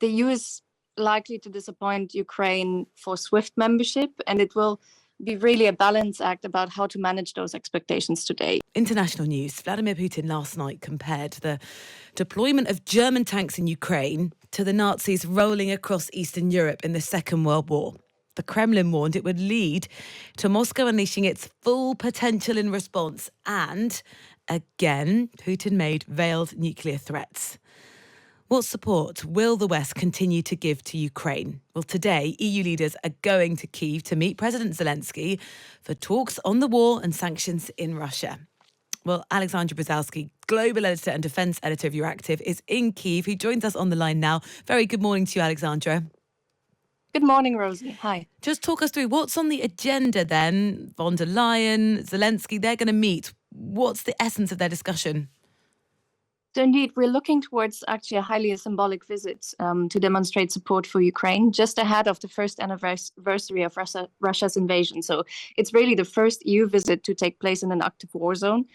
the EU is likely to disappoint Ukraine for SWIFT membership, and it will be really a balance act about how to manage those expectations today. International news. Vladimir Putin last night compared the deployment of German tanks in Ukraine to the Nazis rolling across Eastern Europe in the Second World War. The Kremlin warned it would lead to Moscow unleashing its full potential in response. And, again, Putin made veiled nuclear threats. What support will the West continue to give to Ukraine? Well, today, EU leaders are going to Kyiv to meet President Zelensky for talks on the war and sanctions in Russia. Well, Alexandra Brzezowski, global editor and defence editor of Euractiv, is in Kyiv, who joins us on the line now. Very good morning to you, Alexandra. Good morning, Rosie. Hi. Just talk us through what's on the agenda then. Von der Leyen, Zelensky, they're going to meet. What's the essence of their discussion? So indeed, we're looking towards actually a highly symbolic visit to demonstrate support for Ukraine just ahead of the first anniversary of Russia's invasion. So it's really the first EU visit to take place in an active war zone.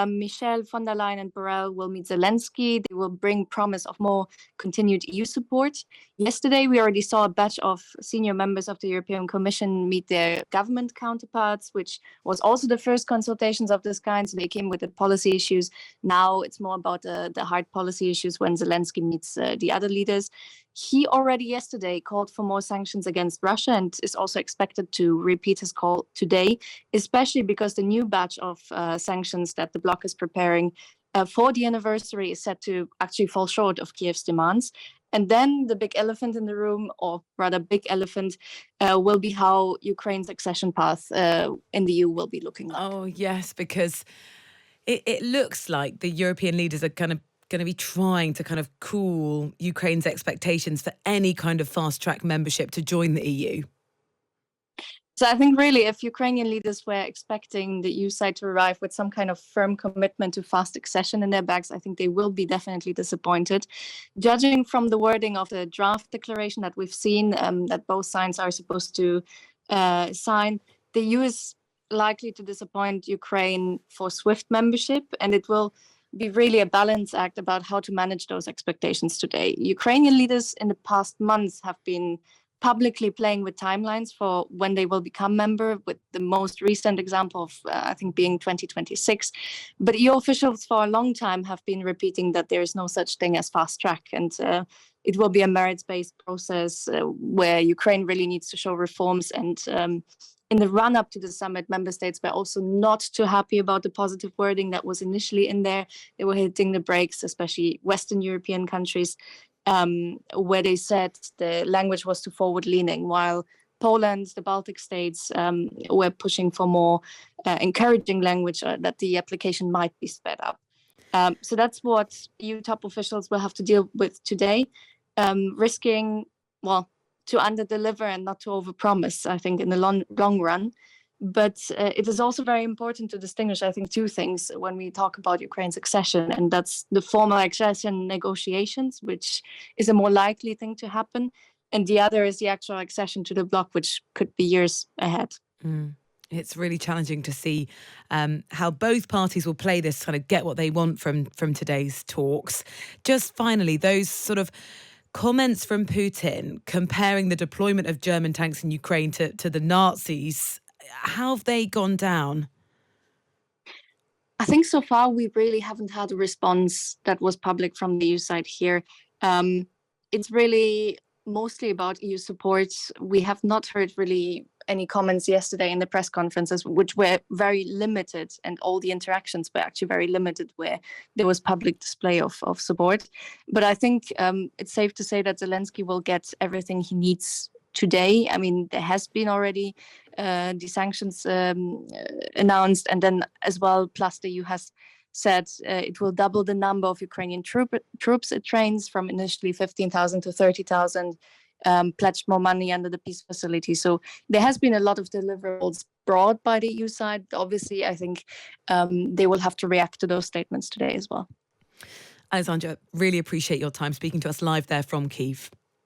Michel, von der Leyen and Borrell will meet Zelensky. They will bring promise of more continued EU support. Yesterday, we already saw a batch of senior members of the European Commission meet their government counterparts, which was also the first consultations of this kind. So they came with the policy issues. Now it's more about the hard policy issues when Zelensky meets the other leaders. He already yesterday called for more sanctions against Russia and is also expected to repeat his call today, especially because the new batch of sanctions that the bloc is preparing for the anniversary is set to actually fall short of Kiev's demands. And then the big elephant in the room, or rather big elephant, will be how Ukraine's accession path in the EU will be looking like. Oh, yes, because it looks like the European leaders are going to be trying to kind of cool Ukraine's expectations for any kind of fast-track membership to join the EU. So I think really if Ukrainian leaders were expecting the EU side to arrive with some kind of firm commitment to fast accession in their bags, I think they will be definitely disappointed. Judging from the wording of the draft declaration that we've seen, that both sides are supposed to sign, the EU is likely to disappoint Ukraine for SWIFT membership, and it will be really a balance act about how to manage those expectations today. Ukrainian leaders in the past months have been publicly playing with timelines for when they will become member, with the most recent example of, I think, being 2026. But EU officials for a long time have been repeating that there is no such thing as fast track, and it will be a merits-based process where Ukraine really needs to show reforms. And in the run-up to the summit, member states were also not too happy about the positive wording that was initially in there. They were hitting the brakes, especially Western European countries, where they said the language was too forward-leaning, while Poland, the Baltic states were pushing for more encouraging language, that the application might be sped up. So that's what EU top officials will have to deal with today, risking, well, to underdeliver and not to overpromise, I think, in the long run. But it is also very important to distinguish, I think, two things when we talk about Ukraine's accession, and that's the formal accession negotiations, which is a more likely thing to happen, and the other is the actual accession to the bloc, which could be years ahead. It's really challenging to see how both parties will play this, kind of get what they want from today's talks. Just finally, those sort of comments from Putin comparing the deployment of German tanks in Ukraine to the Nazis, how have they gone down? I think so far we really haven't had a response that was public from the EU side here. It's really mostly about EU support. We have not heard really any comments yesterday in the press conferences, which were very limited, and all the interactions were actually very limited where there was public display of support. But I think it's safe to say that Zelensky will get everything he needs today. I mean, there has been already the sanctions announced, and then as well, plus the EU has said it will double the number of Ukrainian troops it trains from initially 15,000 to 30,000, pledged more money under the peace facility. So there has been a lot of deliverables brought by the EU side. Obviously, I think they will have to react to those statements today as well. Alexandra, really appreciate your time speaking to us live there from Kyiv.